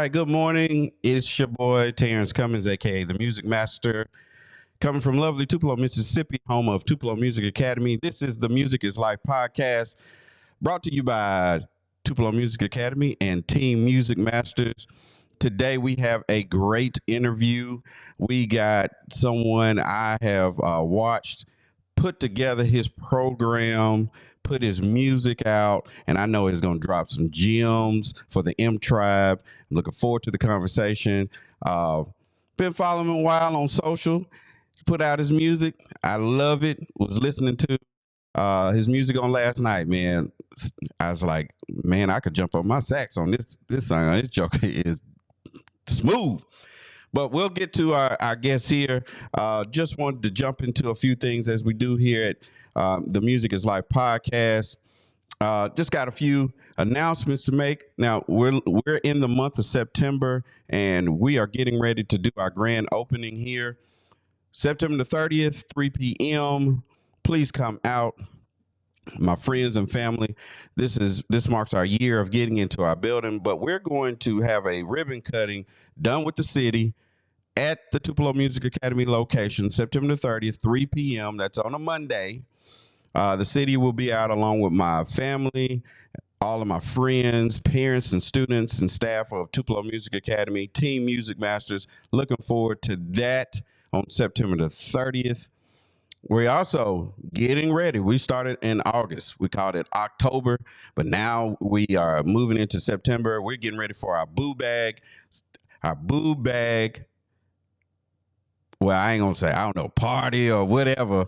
right, good morning. It's your boy Terrence Cummings, aka the Music Master, coming from lovely Tupelo, Mississippi, home of Tupelo Music Academy. This is the Music is Life podcast, brought to you by Tupelo Music Academy and Team Music Masters. Today we have a great interview. We got someone I have watched put together his program, put his music out, and I know he's going to drop some gems for the M Tribe. I'm looking forward to the conversation. Been following him a while on social. Put out his music. I love it. Was listening to his music on last night, man. I was like, man, I could jump on my sax on this song. This joker is smooth. But we'll get to our guests here. Just wanted to jump into a few things as we do here at the Music is Life podcast. Just got a few announcements to make. Now, we're in the month of September, and we are getting ready to do our grand opening here. September the 30th, 3 p.m. Please come out. My friends and family, this marks our year of getting into our building, but we're going to have a ribbon cutting done with the city at the Tupelo Music Academy location, September the 30th, 3 p.m. That's on a Monday. The city will be out along with my family, all of my friends, parents, and students and staff of Tupelo Music Academy, Team Music Masters. Looking forward to that on September the 30th. We're also getting ready. We started in August. We called it October, but now we are moving into September. We're getting ready for our boo bag. Our boo bag, well, I ain't going to say, I don't know, party or whatever.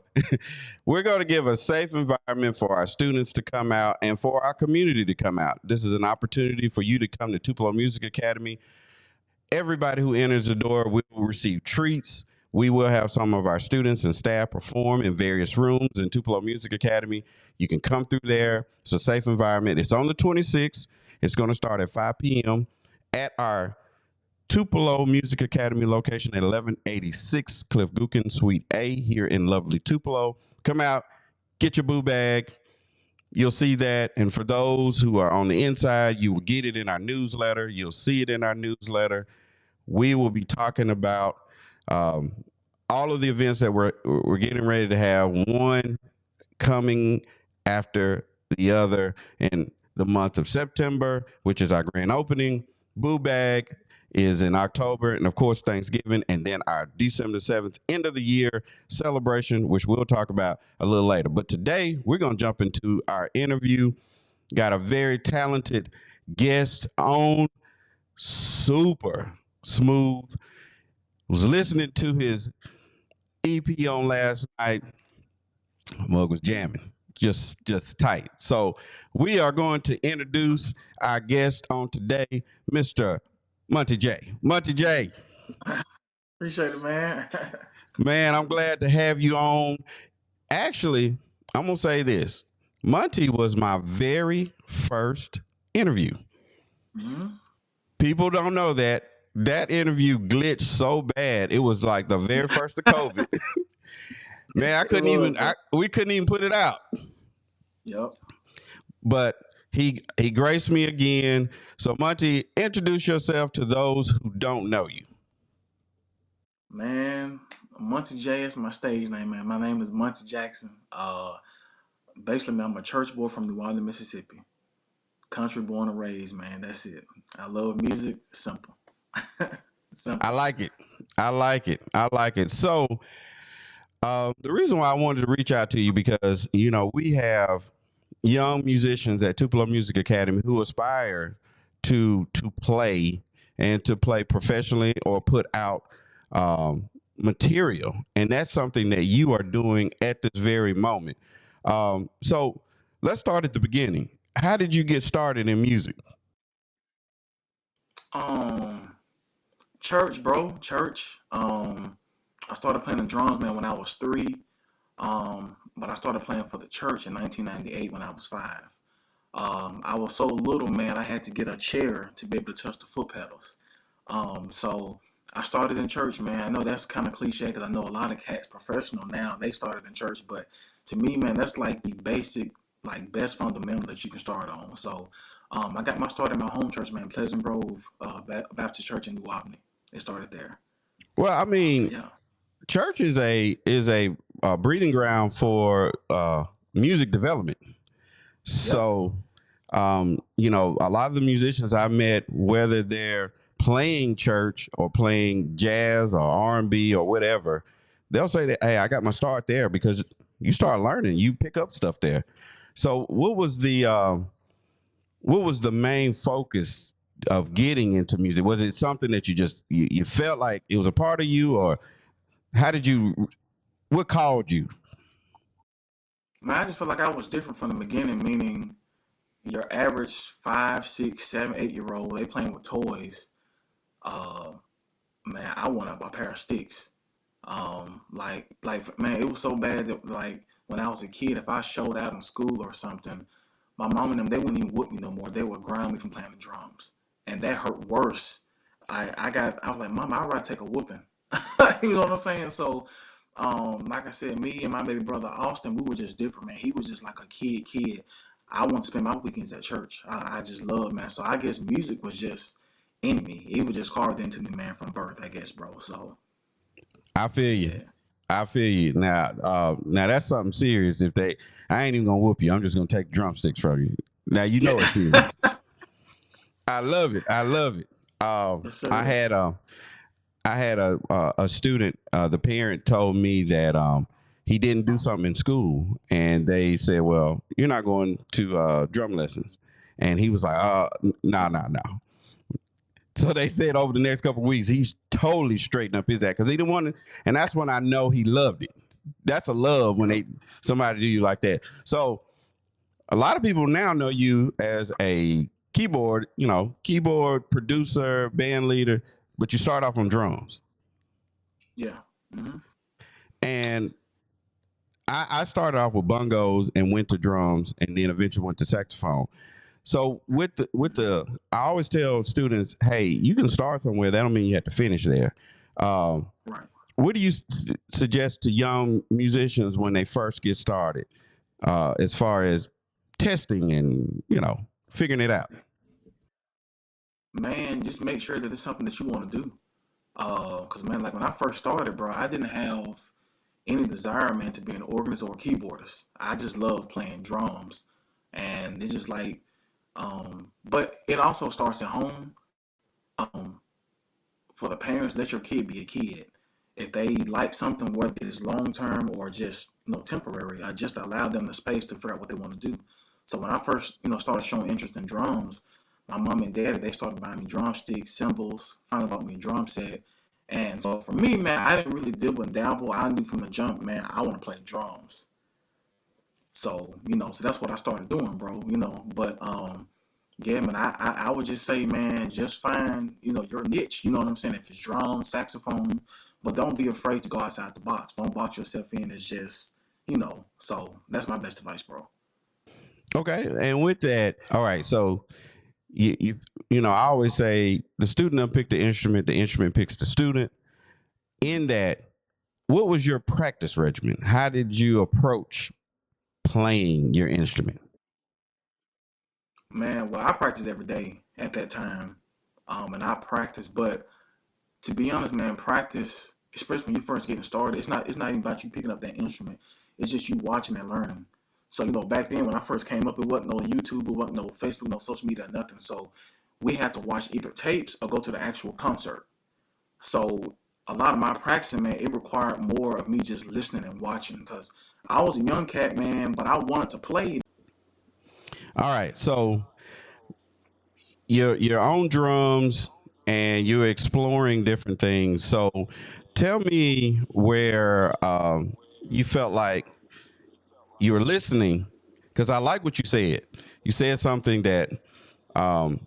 We're going to give a safe environment for our students to come out and for our community to come out. This is an opportunity for you to come to Tupelo Music Academy. Everybody who enters the door will receive treats. We will have some of our students and staff perform in various rooms in Tupelo Music Academy. You can come through there. It's a safe environment. It's on the 26th. It's going to start at 5 p.m. at our Tupelo Music Academy location at 1186 Cliff Gookin, Suite A here in lovely Tupelo. Come out, get your boo bag. You'll see that. And for those who are on the inside, you will get it in our newsletter. You'll see it in our newsletter. We will be talking about all of the events that we're getting ready to have, one coming after the other in the month of September, which is our grand opening. Boo Bag is in October, and of course Thanksgiving, and then our December 7th end of the year celebration, which we'll talk about a little later. But today we're going to jump into our interview. Got a very talented guest on, super smooth. Was listening to his EP on last night. Mug was jamming, just tight. So we are going to introduce our guest on today, Mr. Monty J. Monty J. Appreciate it, man. Man, I'm glad to have you on. Actually, I'm going to say this. Monty was my very first interview. Mm-hmm. People don't know that. That interview glitched so bad. It was like the very first of COVID. Man, we couldn't even put it out. Yep. But he graced me again. So Monty, introduce yourself to those who don't know you. Man, Monty J is my stage name, man. My name is Monty Jackson. Basically, man, I'm a church boy from New Orleans, Mississippi. Country born and raised, man. That's it. I love music. Simple. Simple. I like it. So the reason why I wanted to reach out to you, because, you know, we have young musicians at Tupelo Music Academy who aspire to play and to play professionally or put out material. And that's something that you are doing at this very moment. So let's start at the beginning. How did you get started in music? Church, bro. Church. I started playing the drums, man, when I was 3. But I started playing for the church in 1998 when I was 5. I was so little, man, I had to get a chair to be able to touch the foot pedals. So I started in church, man. I know that's kind of cliche because I know a lot of cats professional now, they started in church. But to me, man, that's like the basic, like best fundamental that you can start on. So I got my start in my home church, man, Pleasant Grove Baptist Church in New Albany. It started there. Well, I mean, Yeah. church is a breeding ground for music development. Yep. So, a lot of the musicians I met, whether they're playing church or playing jazz or R&B or whatever, they'll say that, hey, I got my start there because you start learning, you pick up stuff there. So, what was the main focus of getting into music? Was it something that you felt like it was a part of you, or how did you? What called you? Man, I just felt like I was different from the beginning, meaning your average 5, 6, 7, 8 year old, they playing with toys. Uh, man, I wanted a pair of sticks. Man, it was so bad that like when I was a kid, if I showed out in school or something, my mom and them they wouldn't even whoop me no more. They would ground me from playing the drums, and that hurt worse. I was like, Mom, I'd rather take a whooping. You know what I'm saying? So, like I said, me and my baby brother Austin, we were just different, man. He was just like a kid. I want to spend my weekends at church. I just love, man. So I guess music was just in me. It was just carved into me, man, from birth, I guess, bro. So I feel you. yeah. I feel you. Now that's something serious. I ain't even gonna whoop you. I'm just gonna take drumsticks from you. Now you know it's Yeah. serious. I love it. I love it. Yes, I sir. had a student. The parent told me that he didn't do something in school, and they said, "Well, you're not going to drum lessons." And he was like, no, no, no." So they said over the next couple of weeks, he's totally straightened up his act because he didn't want to. And that's when I know he loved it. That's a love when Yep. somebody do you like that. So a lot of people now know you as a keyboard producer, band leader, but you start off on drums. Yeah. Hmm. And I started off with bongos and went to drums, and then eventually went to saxophone. So I always tell students, hey, you can start somewhere. That don't mean you have to finish there. Um, Right. what do you suggest to young musicians when they first get started, as far as testing and figuring it out? Man, just make sure that it's something that you want to do. Cause man, like when I first started, bro, I didn't have any desire, man, to be an organist or a keyboardist. I just love playing drums, and it's just like, but it also starts at home. Um, for the parents, let your kid be a kid. If they like something, whether it's long term or just temporary, I just allow them the space to figure out what they want to do. So when I first started showing interest in drums, my mom and dad they started buying me drumsticks, cymbals, finally bought me a drum set. And so for me, man, I didn't really dibble and dabble. I knew from the jump, man, I want to play drums. So that's what I started doing, bro. But yeah, man, I would just say, man, just find, your niche. You know what I'm saying? If it's drums, saxophone, but don't be afraid to go outside the box. Don't box yourself in. It's just, so that's my best advice, bro. Okay, and with that, all right. So I always say the student doesn't pick the instrument picks the student. In that, what was your practice regimen? How did you approach playing your instrument? Man, well, I practiced every day at that time. And I practiced, but to be honest, man, practice, especially when you first getting started, it's not even about you picking up that instrument. It's just you watching and learning. So, back then when I first came up, it wasn't no YouTube, it wasn't no Facebook, no social media, nothing. So we had to watch either tapes or go to the actual concert. So a lot of my practicing, man, it required more of me just listening and watching because I was a young cat, man, but I wanted to play. All right, so your own drums and you're exploring different things. So tell me where you felt like you were listening, because I like what you said. You said something that um,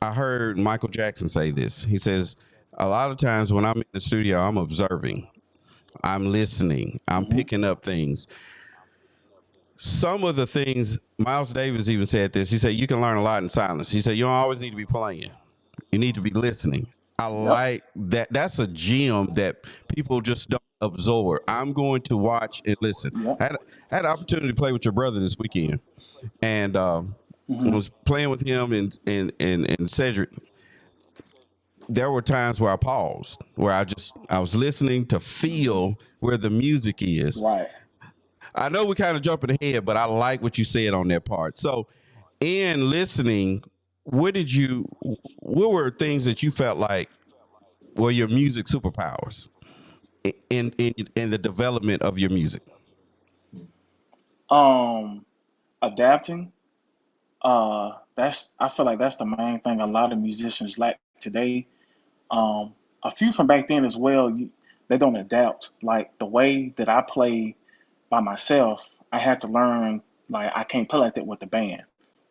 I heard Michael Jackson say this. He says, a lot of times when I'm in the studio, I'm observing, I'm listening, I'm Hmm. picking up things. Some of the things, Miles Davis even said this. He said, you can learn a lot in silence. He said, you don't always need to be playing, you need to be listening. I Yep. like that. That's a gem that people just don't absorb. I'm going to watch and listen. Yep. I had an opportunity to play with your brother this weekend, and when I Hmm. was playing with him and Cedric, there were times where I paused, where I was listening to feel where the music is. Right. I know we kind of jumping ahead, but I like what you said on that part. So, in listening, what were things that you felt like were your music superpowers in the development of your music? Um, Adapting. That's I feel like that's the main thing a lot of musicians lack today. Um, a few from back then as well. They don't adapt. Like the way that I play by myself, I had to learn like I can't play like that with the band.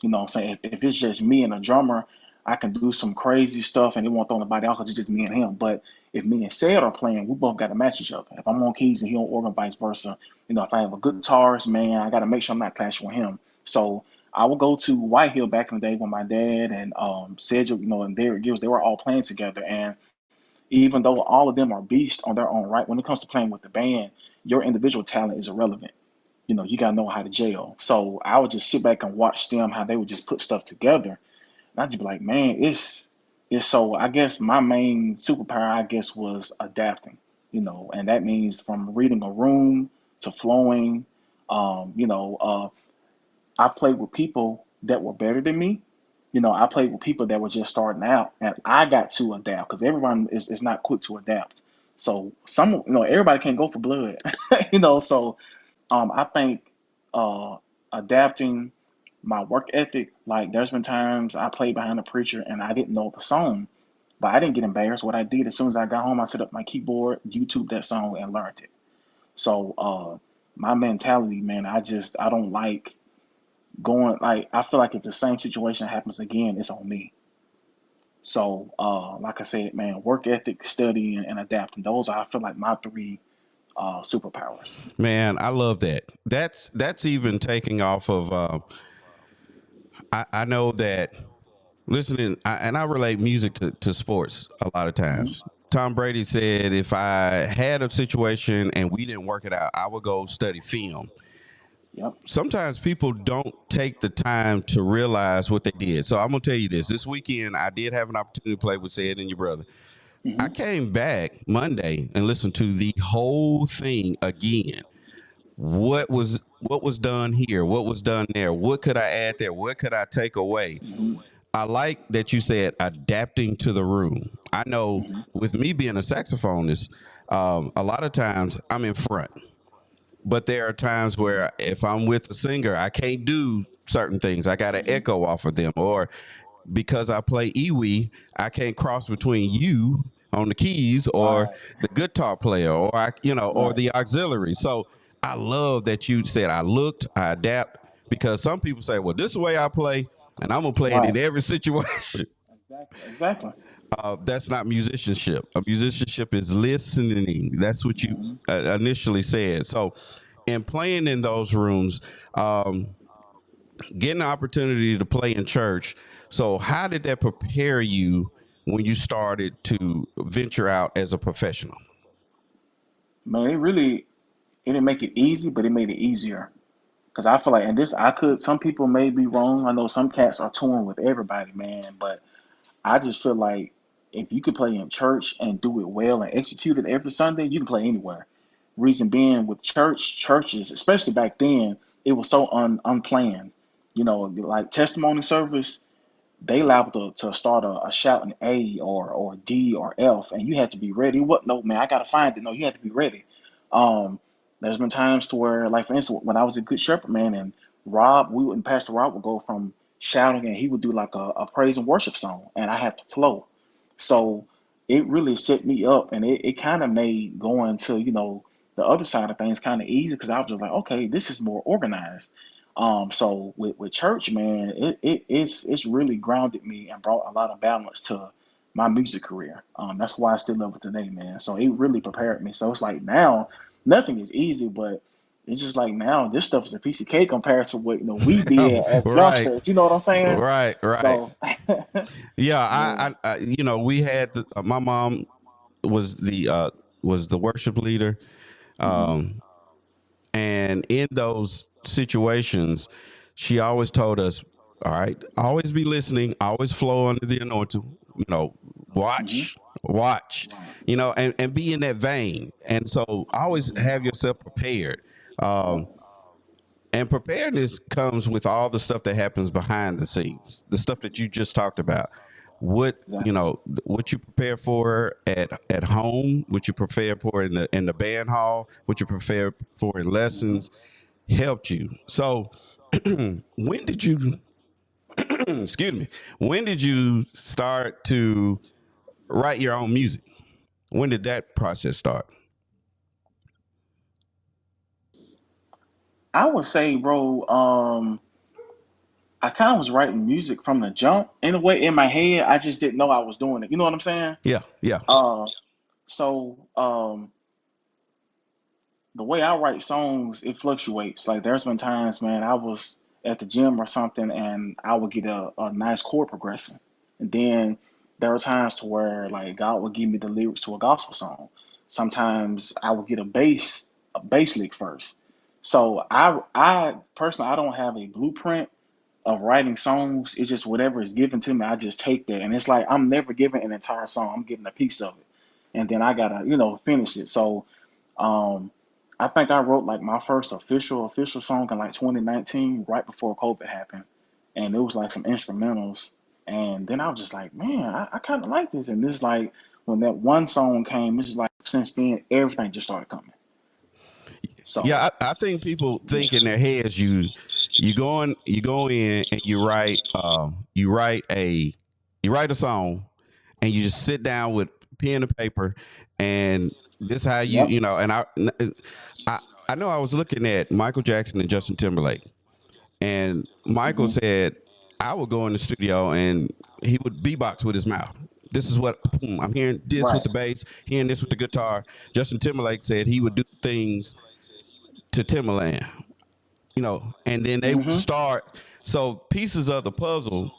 You know what I'm saying? If it's just me and a drummer, I can do some crazy stuff and it won't throw nobody out because it's just me and him. But if me and Sed are playing, we both got to match each other. If I'm on keys and he on organ, vice versa. You know, if I have a good guitarist, man, I got to make sure I'm not clashing with him. So I would go to White Hill back in the day when my dad and Cedric, you know, and Derek Gibbs, they were all playing together. And even though all of them are beasts on their own right, when it comes to playing with the band, your individual talent is irrelevant. You know, you gotta know how to gel. So I would just sit back and watch them how they would just put stuff together. And I'd just be like, man, it's so I guess my main superpower, I guess, was adapting, you know, and that means from reading a room to flowing. You know, I played with people that were better than me. You know, I played with people that were just starting out, and I got to adapt because everyone is not quick to adapt. So some, you know, everybody can't go for blood, you know. So I think uh, adapting my work ethic. Like there's been times I played behind a preacher and I didn't know the song, but I didn't get embarrassed. What I did as soon as I got home, I set up my keyboard, YouTube that song, and learned it. So my mentality, man, I don't like going like I feel like if the same situation happens again, it's on me. So like I said, man, work ethic, study, and adapting. Those are I feel like my three superpowers. Man, I love that. That's even taking off of. I know that listening, and I relate music to sports a lot of Hmm. times. Tom Brady said, if I had a situation and we didn't work it out, I would go study film. Yep. Sometimes people don't take the time to realize what they did. So I'm gonna tell you this: this weekend, I did have an opportunity to play with Sid and your brother. I Hmm. came back Monday and listened to the whole thing again. What was done here? What was done there? What could I add there? What could I take away? Hmm. I like that you said adapting to the room. I know Hmm. with me being a saxophonist, a lot of times I'm in front, but there are times where if I'm with a singer, I can't do certain things. I got to Hmm. echo off of them, or because I play Iwi, I can't cross between you on the keys or Right. the guitar player or or Right. the auxiliary. So I love that you said I adapt because some people say, well, this is the way I play and I'm gonna play it in Right. every situation. Exactly. Exactly. That's not musicianship. A musicianship is listening. That's what you Hmm. initially said. So, in playing in those rooms, um, getting the opportunity to play in church. So, how did that prepare you when you started to venture out as a professional? Man, it didn't make it easy, but it made it easier. Cause I feel like, and this I could. Some people may be wrong. I know some cats are touring with everybody, man. But I just feel like if you could play in church and do it well and execute it every Sunday, you can play anywhere. Reason being, with churches, especially back then, it was so unplanned. You know, like testimony service, they liable to start a shouting A or D or F, and you had to be ready. What? No, man, I gotta find it. No, you had to be ready. Um, there's been times to where, like for instance, when I was a Good Shepherd, man, and Pastor Rob would go from shouting, and he would do like a praise and worship song, and I had to flow. So it really set me up, and it kind of made going to the other side of things kind of easy because I was just like, okay, this is more organized. So with church, man, it's really grounded me and brought a lot of balance to my music career. That's why I still love it today, man. So it really prepared me. So it's like now nothing is easy, but it's just like now this stuff is a piece of cake compared to what we did Oh, as right, youngsters. You know what I'm saying? right. So Yeah, yeah. we had my mom was the worship leader, Hmm. um, and in those situations, she always told us. All right. Always be listening. Always flow under the anointing. You know, Hmm. watch, Right. and be in that vein. And so always Yeah. have yourself prepared. Um, Yep. and preparedness comes with all the stuff that happens behind the scenes, the stuff that you just talked about. Exactly. What you prepare for at home, what you prepare for in the band hall, what you prepare for in Hmm. lessons helped you. So when did you excuse me, when did you start to write your own music? When did that process start? I would say, bro, I kind of was writing music from the jump in a way in my head. I just didn't know I was doing it. You know what I'm saying? Yeah, yeah. Uh, so the way I write songs, it fluctuates. Like there's been times, man, I was at the gym or something, and I would get a nice chord progression, and then there were times to where like God would give me the lyrics to a gospel song. Sometimes I would get a bass lick first. So I personally I don't have a blueprint of writing songs. It's just whatever is given to me, I just take that, and it's like I'm never given an entire song. I'm given a piece of it, and then I gotta finish it. So um, I think I wrote like my first official song in like 2019, right before COVID happened, and it was like some instrumentals. And then I was just like, man, I kind of like this. And this like when that one song came, it's just like since then everything just started coming. So Yeah, I think people think in their heads you go in and you write a song and you just sit down with pen and paper and this how yep. and I I know I was looking at Michael Jackson and Justin Timberlake, and Michael Hmm. said I would go in the studio and he would beatbox with his mouth. This is what I'm hearing this with Right. the bass, hearing this with the guitar. Justin Timberlake said he would do things to Timberland, and then they would Hmm. start. So pieces of the puzzle.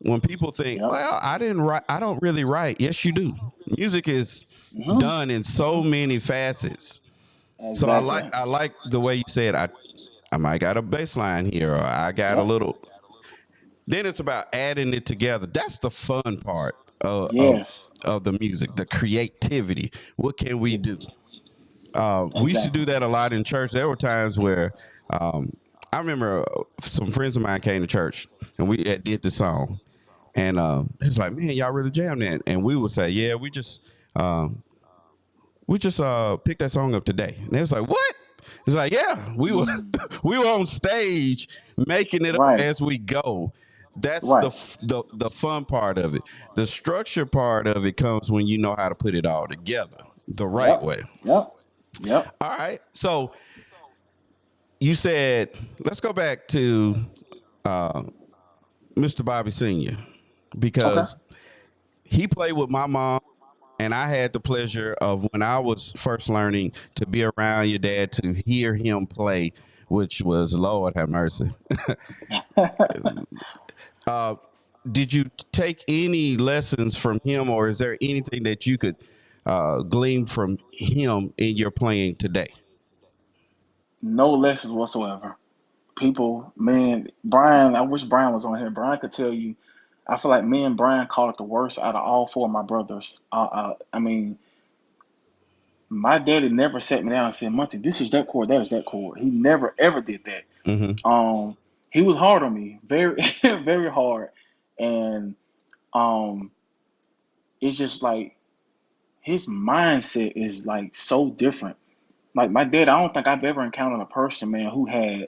When people think, Yep. well, I didn't write, I don't really write. Yes, you do. Music is Hmm. done in so Hmm. many facets. So Exactly. I like the way you said I might got a bass line here, or I got a Yep. little. Then it's about adding it together. That's the fun part Yes. of the music, the creativity. What can we Yeah. do? We used to do Exactly. that a lot in church. There were times where um, I remember some friends of mine came to church and we did the song, and it's like, man, y'all really jammed that, and we would say, yeah, um, we just picked that song up today, and it was like, what? It's like, yeah, we were Mm. we were on stage making it up Right. as we go. That's Right. the fun part of it. The structure part of it comes when you know how to put it all together the right Yep. way. Yep. Yep. All right. So you said, let's go back to uh, Mr. Bobby Sr., Okay. because he played with my mom, and I had the pleasure of when I was first learning to be around your dad to hear him play, which was Lord have mercy. uh, did you take any lessons from him, or is there anything that you could glean from him in your playing today? No lessons whatsoever. People, man, Brian, I wish Brian was on here. Brian could tell you. I feel like me and Brian caught it the worst out of all four of my brothers. I mean, my daddy never sat me down and said, Monty, this is that chord, that is that chord. He never ever did that. Hmm. Um, he was hard on me, very, very hard. And um, it's just like his mindset is like so different. Like my dad, I don't think I've ever encountered a person, man, who had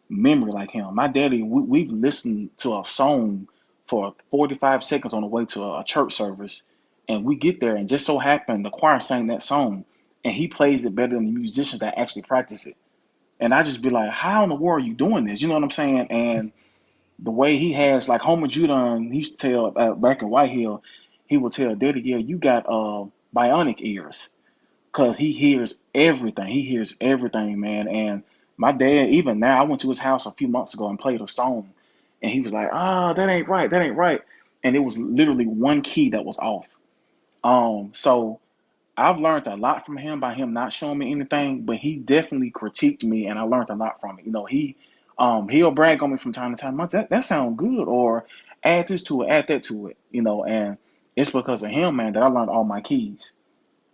memory like him. My daddy, we've listened to a song for 45 seconds on the way to a church service, and we get there, and just so happened the choir sang that song, and he plays it better than the musicians that actually practice it. And I just be like, how in the world are you doing this? You know what I'm saying? And the way he has, like Homer Judon, he used to tell back in White Hill, he would tell Daddy, yeah, you got bionic ears because he hears everything. He hears everything, man. And my dad, even now, I went to his house a few months ago and played a song, and he was like, "Ah, that ain't right. That ain't right." And it was literally one key that was off. So I've learned a lot from him by him not showing me anything, but he definitely critiqued me, and I learned a lot from it. He He'll brag on me from time to time. That sounds good, or add this to it, add that to it, and it's because of him, man, that I learned all my keys.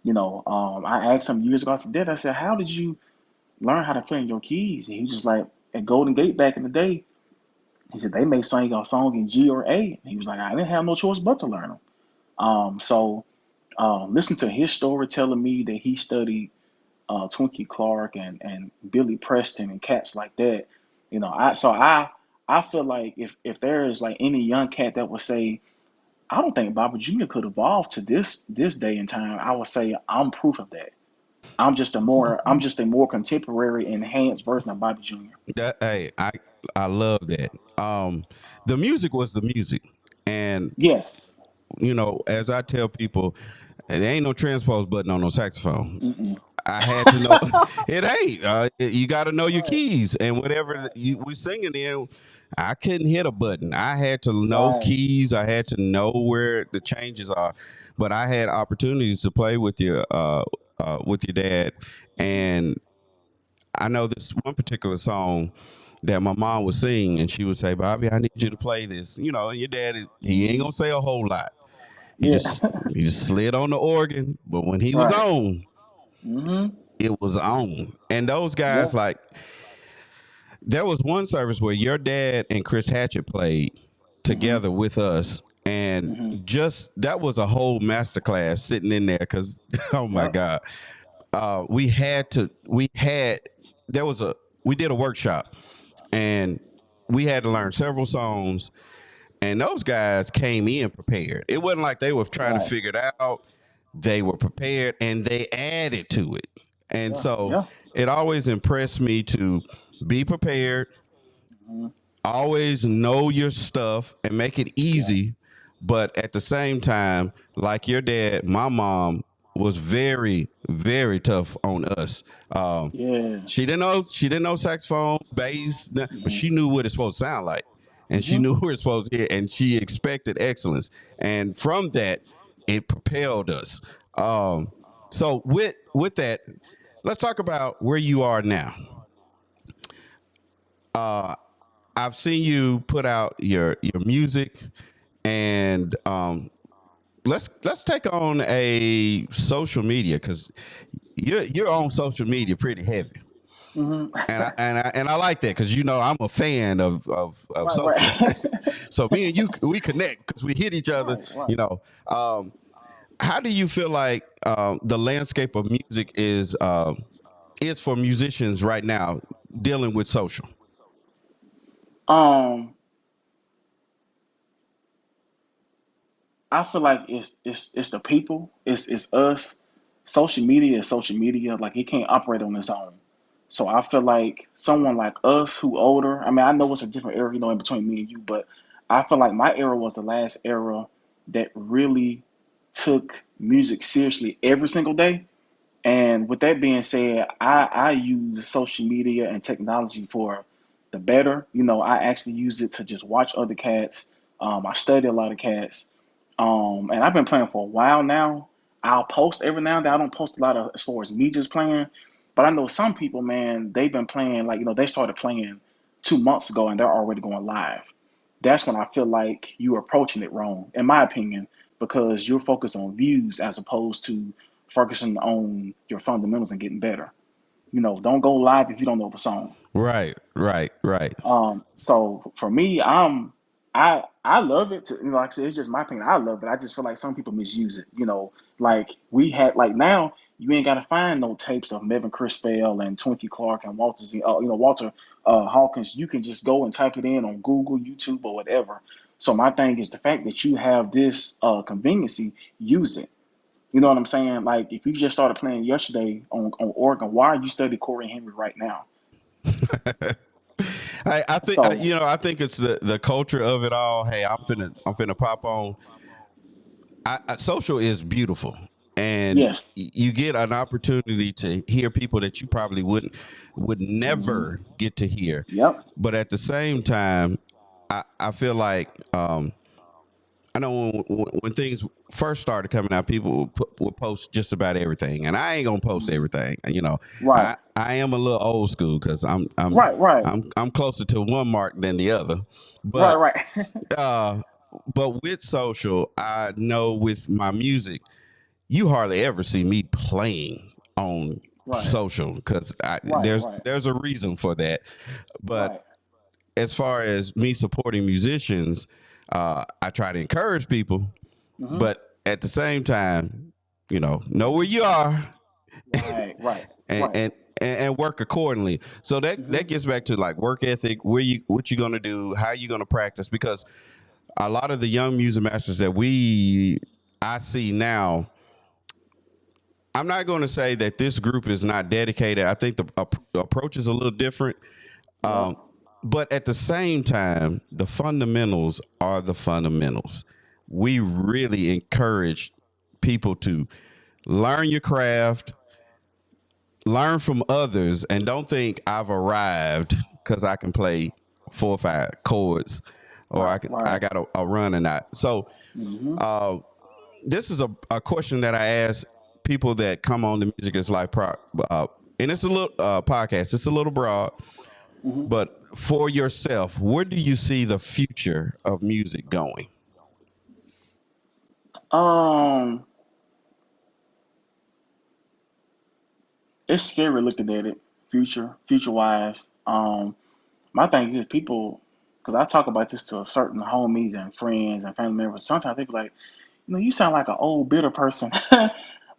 I asked him years ago, I said, Dad, I said, how did you learn how to play in your keys? And he was just like, at Golden Gate back in the day, he said they may sing a song in G or A. And he was like, I didn't have no choice but to learn them. Listen to his story telling me that he studied Twinkie Clark and Billy Preston and cats like that. I feel like if there is like any young cat that would say, I don't think Bobby Jr. could evolve to this day and time, I would say I'm proof of that. I'm just a more contemporary, enhanced version of Bobby Jr. Hey, I love that. The music was the music, and Yes. as I tell people, there ain't no transpose button on no saxophone. Mm-mm. I had to know it ain't. You got to know your Right. keys, and whatever we singing in, I couldn't hit a button. I had to know Right. keys. I had to know where the changes are. But I had opportunities to play with your dad, and I know this one particular song that my mom would sing, and she would say, "Bobby, I need you to play this." And your dad, he ain't gonna say a whole lot. He Yeah. just he just slid on the organ, but when he was Right. on, Mm-hmm. it was on. And those Yeah. guys, like, there was one service where your dad and Chris Hatchett played Mm-hmm. together with us, and Mm-hmm. just that was a whole masterclass sitting in there because, oh my Yep. God, we had there was a we did a workshop, and we had to learn several songs, and those guys came in prepared. It wasn't like they were trying to Right. figure it out. They were prepared and they added to it. And Yeah. so Yeah. it always impressed me to be prepared, Mm-hmm. always know your stuff and make it Yeah. easy. But at the same time, like your dad, my mom was very, very tough on us. Um, Yeah. she didn't know saxophone, bass, but Mm-hmm. she knew what it's supposed to sound like, and she Mm-hmm. knew where it's supposed to hit, and she expected excellence. And from that, it propelled us. Um, so with that, let's talk about where you are now. Uh, I've seen you put out your music, and let's take on a social media because you're on social media pretty heavy. Mm-hmm. And I like that because I'm a fan of Right. social. Right. So me and you, we connect because we hit each other. Right. Right. You know, um, how do you feel like the landscape of music is for musicians right now dealing with social? Um, I feel like it's the people, it's us. Social media is social media. Like it can't operate on its own. So I feel like someone like us who older. I mean, I know it's a different era, in between me and you, but I feel like my era was the last era that really took music seriously every single day. And with that being said, I use social media and technology for the better. I actually use it to just watch other cats. I study a lot of cats. And I've been playing for a while now. I'll post every now and then. I don't post a lot of as far as me just playing, but I know some people, man, they've been playing like they started playing 2 months ago and they're already going live. That's when I feel like you're approaching it wrong, in my opinion, because you're focused on views as opposed to focusing on your fundamentals and getting better. Don't go live if you don't know the song. Right, right, right. So for me, I love it. Like I said, it's just my opinion. I love it. I just feel like some people misuse it. Like we had like now you ain't gotta find no tapes of Melvin Crispell and Twinkie Clark and Walter Hawkins. You can just go and type it in on Google, YouTube, or whatever. So my thing is the fact that you have this conveniency, use it. You know what I'm saying? Like if you just started playing yesterday on Oregon, why are you studying Corey Henry right now? I think So I think it's the culture of it all. Hey, I'm finna pop on. Social is beautiful, and yes. you get an opportunity to hear people that you probably would Hmm. never get to hear. Yep. But at the same time, I feel like know when things first started coming out, people would post just about everything, and I ain't gonna post Mhm. everything. You know, Right, I am a little old school because right, right, I'm closer to one mark than the other, right, but right, uh, but with social, I know with my music, you hardly ever see me playing on right, social because right, right, there's a reason for that. But right. as far as me supporting musicians, I try to encourage people, Hmm. but at the same time, know where you are Right, right, and right. and and work accordingly. So Hmm. that gets back to like work ethic, what you gonna do, how you gonna practice, because a lot of the young music masters that I see now, I'm not going to say that this group is not dedicated. I think the approach is a little different. Yep. Um, but at the same time, the fundamentals are the fundamentals. We really encourage people to learn your craft, learn from others, and don't think I've arrived because I can play 4 or 5 chords or Right, I right. got a run or not. So Hmm. uh, this is a question that I ask people that come on the Music is Life and it's a little podcast. It's a little broad, Hmm. but for yourself, where do you see the future of music going? Um, it's scary looking at it, future wise. My thing is people, because I talk about this to certain homies and friends and family members. Sometimes they be like, you sound like an old bitter person.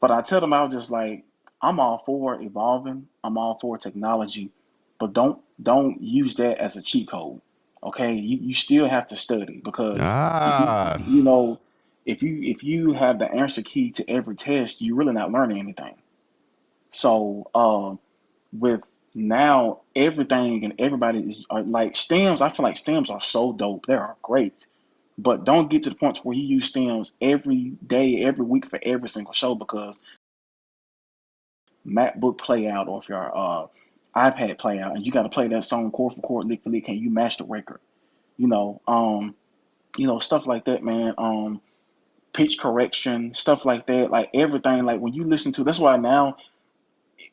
But I tell them I was just like, I'm all for evolving. I'm all for technology, but don't use that as a cheat code. Okay, you still have to study because if you Ah, you know if you have the answer key to every test, you're really not learning anything. So with now everything and everybody is are like stems. I feel like stems are so dope. They are great, but don't get to the point where you use stems every day, every week for every single show because MacBook play out or if your iPad play out and you got to play that song chord for chord, lick for lick. Can you match the record? You know, um, stuff like that, man. Pitch correction, stuff like that. Like everything. Like when you listen to, that's why now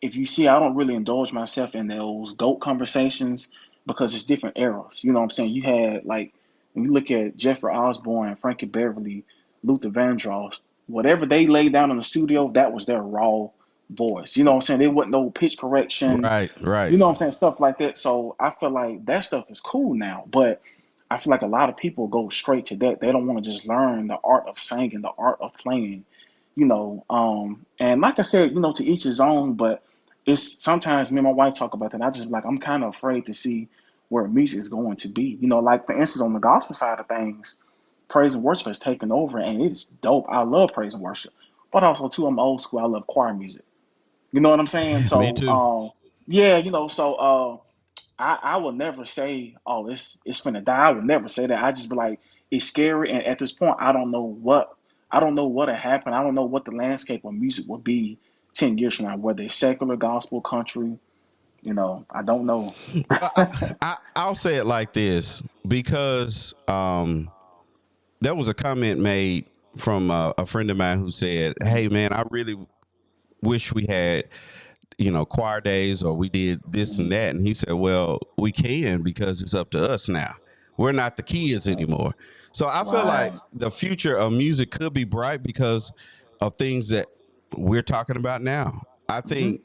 if you see, I don't really indulge myself in those GOAT conversations because it's different eras. You know what I'm saying? You had like when you look at Jeffrey Osborne, Frankie Beverly, Luther Vandross, whatever they laid down in the studio, that was their raw voice. You know what I'm saying? There wasn't no pitch correction. right, right. You know what I'm saying? Stuff like that. So I feel like that stuff is cool now, but I feel like a lot of people go straight to that. They don't want to just learn the art of singing, the art of playing, and like I said, to each his own, but it's sometimes me and my wife talk about that. And I just like I'm kind of afraid to see where music is going to be. Like for instance, on the gospel side of things, praise and worship has taken over, and it's dope. I love praise and worship, but also too, I'm old school. I love choir music. You know what I'm saying? Me So, too. yeah, I would never say, oh, it's gonna die. I would never say that. I just be like, it's scary, and at this point, I don't know what had happened. I don't know what the landscape of music will be 10 years from now, whether it's secular, gospel, country. I don't know. Well, I'll say it like this because there was a comment made from a friend of mine who said, Mhm. "Hey, man, I really wish we had choir days or we did this and Mhm. that." And he said, "Well, we can because it's up to us now. We're not the kids Right. anymore." So I feel like Right. the future of music could be bright because of things that we're talking about now. I Hmm. think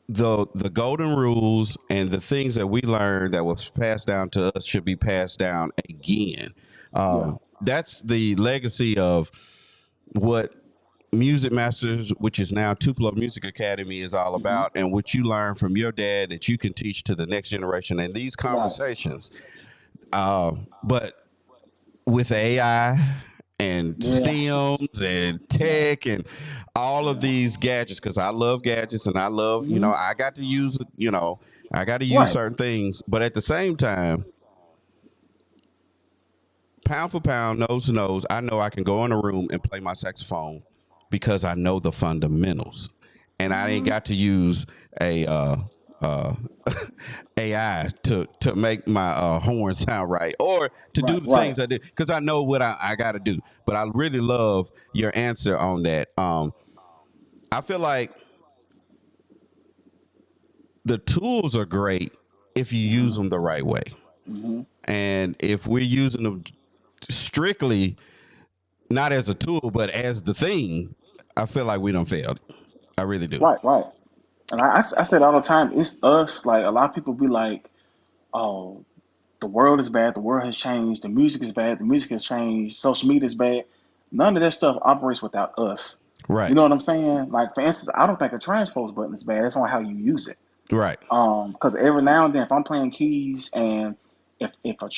the golden rules and the things that we learned that was passed down to us should be passed down again. Yeah. That's the legacy of what Music Masters, which is now Tupelo Music Academy, is all Hmm. about, and what you learn from your dad that you can teach to the next generation and these Right. conversations. But with AI and Yeah. STEMs and Yeah. tech and all of Yeah. these gadgets, because I love gadgets and I love, Hmm. I got to use it, I got to use Right. certain things. But at the same time, pound for pound, nose to nose, I know I can go in a room and play my saxophone because I know the fundamentals. And I ain't Hmm. got to use a AI to make my horn sound right, or to do Right, the right. things I did, because I know what I got to do. But I really love your answer on that. I feel like the tools are great if you use Mm-hmm. them the right way, Mm-hmm. and if we're using them strictly not as a tool but as the thing, I feel like we done failed. I really do. Right, right. And I say it all the time. It's us. Like a lot of people be like, "Oh, the world is bad. The world has changed. The music is bad. The music has changed. Social media is bad." None of that stuff operates without us. You Right. know what I'm saying? Like for instance, I don't think a transpose button is bad. It's on how you use it. Right. Because every now and then, if I'm playing keys and if a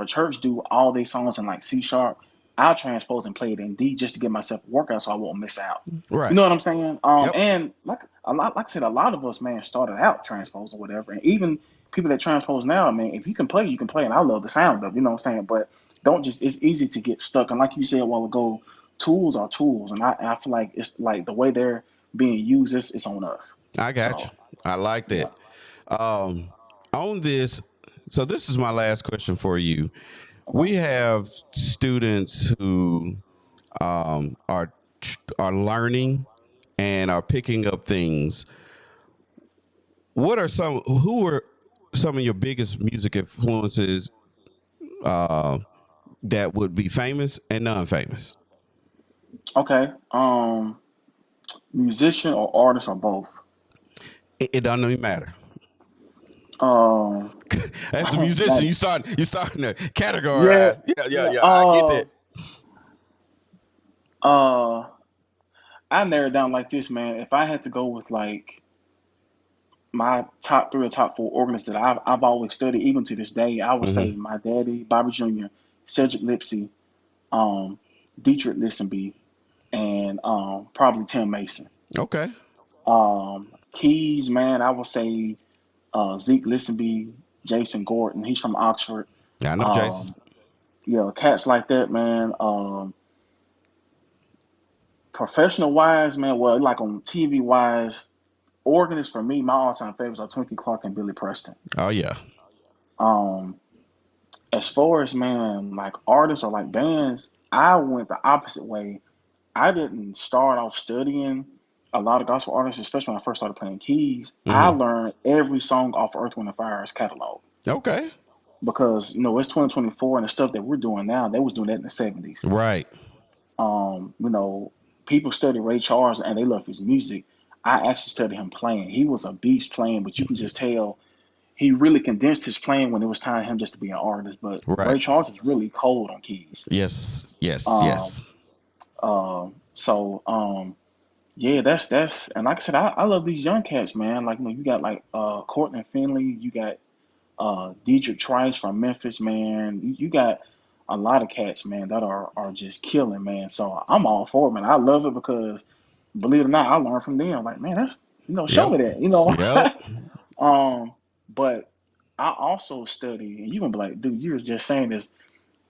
church do all these songs in like C sharp, I'll transpose and play it in D just to give myself a workout so I won't miss out. You Right. know what I'm saying? Yep. And like I said, a lot of us, man, started out transpose or whatever, and even people that transpose now, I mean, if you can play, you can play, and I love the sound of, you know what I'm saying? But don't just, it's easy to get stuck, and like you said a while ago, tools are tools, and I feel like it's like the way they're being used, it's on us. I got you. So I like yeah. that. Um, on this, so this is my last question for you. Okay. We have students who are learning and are picking up things. What are some? Who are some of your biggest music influences uh, that would be famous and non-famous? Okay. Musician or artist or both. It doesn't even matter. Um, As a musician, like you starting to yeah, categorize. Yeah, yeah, yeah. yeah. I get that. Uh, I narrowed it down like this, man. If I had to go with like my top three or top four organists that I've always studied, even to this day, I would say Hmm. my daddy, Bobby Jr., Cedric Lipsy, um, Dietrich Listenby, and probably Tim Mason. Okay. Keys, man, I would say Zeke Listenby, Jason Gordon. He's from Oxford. Yeah, I know Jason. Um, yeah, cats like that, man. Professional wise, man, well, like on TV wise, organist for me, my all time favorites are Twinkie Clark and Billy Preston. Oh yeah. Um, as far as man, like artists or like bands, I went the opposite way. I didn't start off studying a lot of gospel artists, especially when I first started playing keys. I Hmm. learned every song off Earth, Wind, and Fire's catalog Okay. because it's 2024 and the stuff that we're doing now, they was doing that in the 70s. Right. You know, people study Ray Charles and they love his music. I actually studied him playing. He was a beast playing, but you can just tell he really condensed his playing when it was time for him just to be an artist. But Right. Ray Charles was really cold on keys. Yes. Yes. Um, Yes. so yeah, that's and like I said, I love these young cats, man. Like you got like Courtney Finley, you got Deidre Trice from Memphis, man. You got a lot of cats, man, that are just killing, man. So I'm all for it, man. I love it because believe it or not, I learned from them. Like, man, that's show Yep. me that, Yep. But I also study, and you're gonna be like, dude, you was just saying this.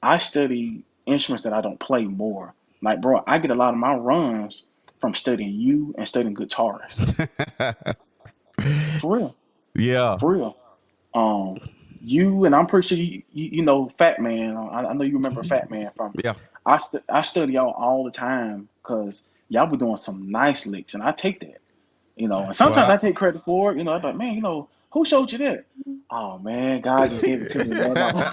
I study instruments that I don't play more. Like, bro, I get a lot of my runs from studying you and studying guitarists. For real. Yeah. For real. Um, you and I'm pretty sure you know Fat Man. I know you remember Fat Man from. Yeah. I study y'all all the time because y'all be doing some nice licks, and I take that. And sometimes Well, I take credit for it. I'm like, man, who showed you that? Oh man, God just gave it to me, man. No.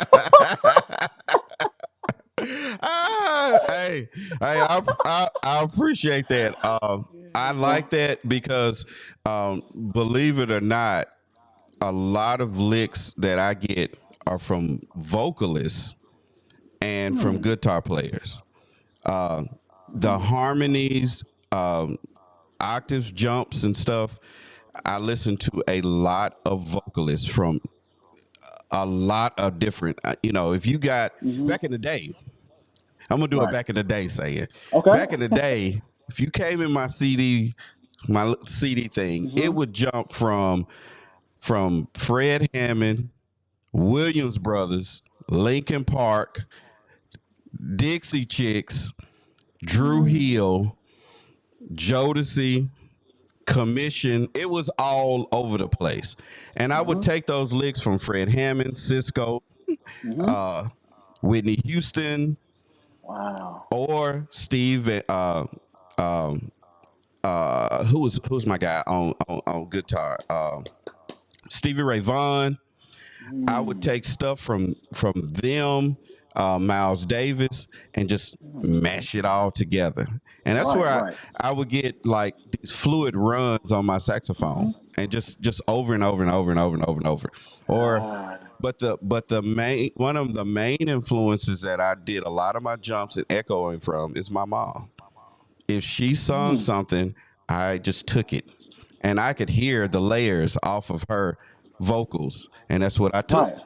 hey, I appreciate that. I Yeah. like that because, believe it or not, a lot of licks that I get are from vocalists and from Hmm. guitar players. Uh, the Hmm. harmonies, octaves, jumps, and stuff. I listen to a lot of vocalists from a lot of different. If you got Hmm. back in the day, I'm gonna do it Right. back in the day. Saying Okay. back in the day, if you came in my CD thing, it Hmm. would jump from Fred Hammond, Williams Brothers, Linkin Park, Dixie Chicks, Drew Hmm. Hill, Jodeci, commission. It was all over the place. And I would Mhm. take those licks from Fred Hammond, Cisco, Mhm. uh, Whitney Houston, Wow. or Steve. Um, who's my guy on guitar? Stevie Ray Vaughan. I would Mm. take stuff from them, Miles Davis, and just Mm. mash it all together. And that's Right. where Right. I would get like these fluid runs on my saxophone, Mhm. and just over and over and over and over and over and over. Or Ah. but the main one of the main influences that I did a lot of my jumps and echoing from is my mom. If she sung Mm. something, I just took it, and I could hear the layers off of her vocals, and that's what I took Right.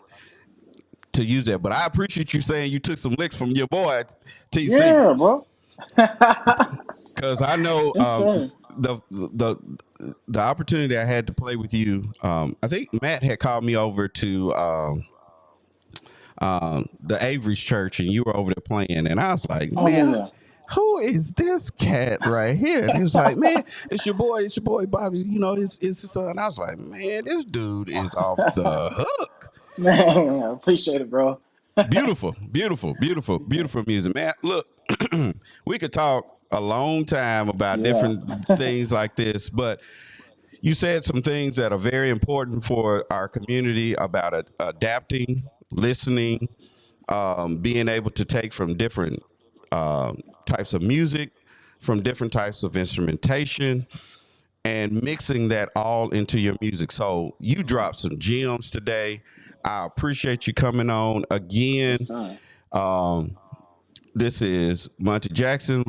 to use that. But I appreciate you saying you took some licks from your boy TC, Yeah, bro. because I know Insane. the opportunity I had to play with you. I think Matt had called me over to the Avery's church, and you were over there playing, and I was like, Oh yeah, man. yeah. Who is this cat right here? And he was like, man, it's your boy Bobby. You know, it's his son. I was like, man, this dude is off the hook. Man, I appreciate it, bro. Beautiful, beautiful, beautiful, beautiful music, man. Look, we could talk a long time about Yeah. different things like this, but you said some things that are very important for our community about adapting, listening, being able to take from different types of music, from different types of instrumentation, and mixing that all into your music. So you dropped some gems today. I appreciate you coming on Yes, again. sir. Um, this is Monty Jackson,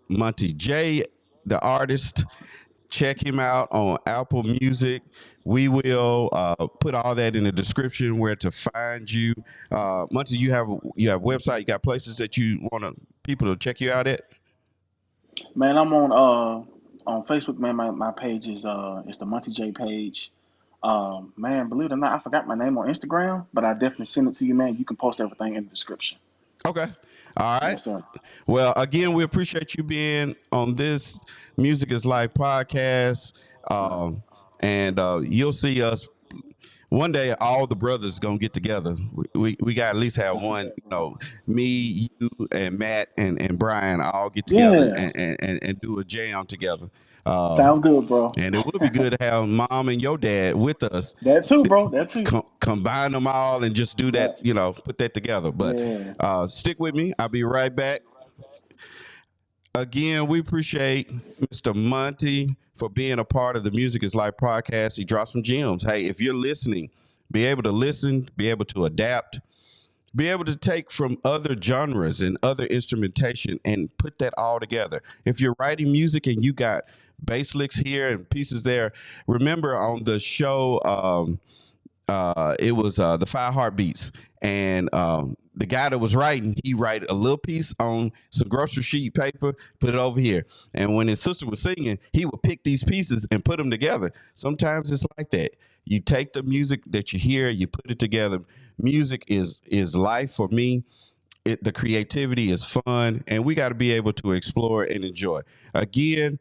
Monty J, the artist. Check him out on Apple Music. We will put all that in the description where to find you. Monty, you have website, you got places that you want people to check you out at. Man, I'm on Facebook, man. My page is it's the Monty J page. Man, believe it or not, I forgot my name on Instagram, but I definitely send it to you, man. You can post everything in the description. Okay. All right. Yes, sir. Well, again, we appreciate you being on this Music is Life podcast. Right. Um, and you'll see us one day. All the brothers gonna get together. We got at least have That's a one. bet, bro. Me, you, and Matt and Brian all get together Yeah. and do a jam together. Um, Sounds good, bro. and it would be good to have mom and your dad with us. That too, bro. That too. Combine them all and just do that. Right. Put that together. But Yeah. stick with me. I'll be right back. Again, we appreciate Mr. Monty for being a part of the Music is Life podcast. He drops some gems. Hey, if you're listening, be able to listen, be able to adapt, be able to take from other genres and other instrumentation and put that all together. If you're writing music and you got bass licks here and pieces there, remember on the show, it was the Five Heartbeats, and the guy that was writing, he write a little piece on some grocery sheet paper, put it over here, and when his sister was singing, he would pick these pieces and put them together. Sometimes it's like that. You take the music that you hear, you put it together. Music is life for me. The creativity is fun, and we got to be able to explore and enjoy. Again,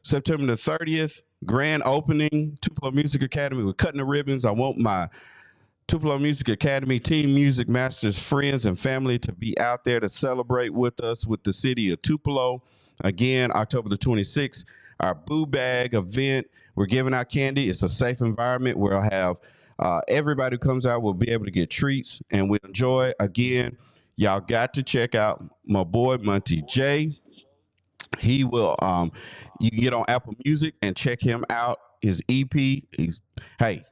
September the 30th, grand opening, Tupelo Music Academy. We're cutting the ribbons. I want my Tupelo Music Academy Team Music Masters friends and family to be out there to celebrate with us with the city of Tupelo. Again, October the 26th, our Boo Bag event. We're giving out candy. It's a safe environment. We'll have everybody who comes out will be able to get treats and we enjoy. Again, y'all got to check out my boy Monty J. He will you can get on Apple Music and check him out. His EP. Hey,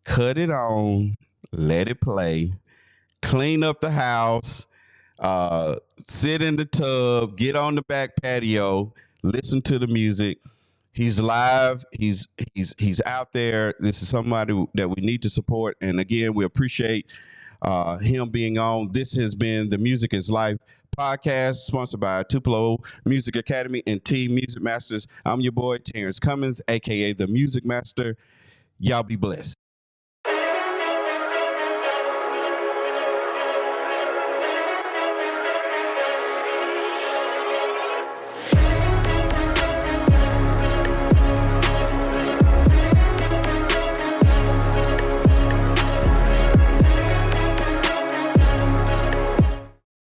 cut it on, let it play, clean up the house, sit in the tub, get on the back patio, listen to the music. He's live. He's out there. This is somebody that we need to support. And again, we appreciate him being on. This has been the Music is Life podcast, sponsored by Tupelo Music Academy and Team Music Masters. I'm your boy, Terrence Cummings, aka the Music Master. Y'all be blessed.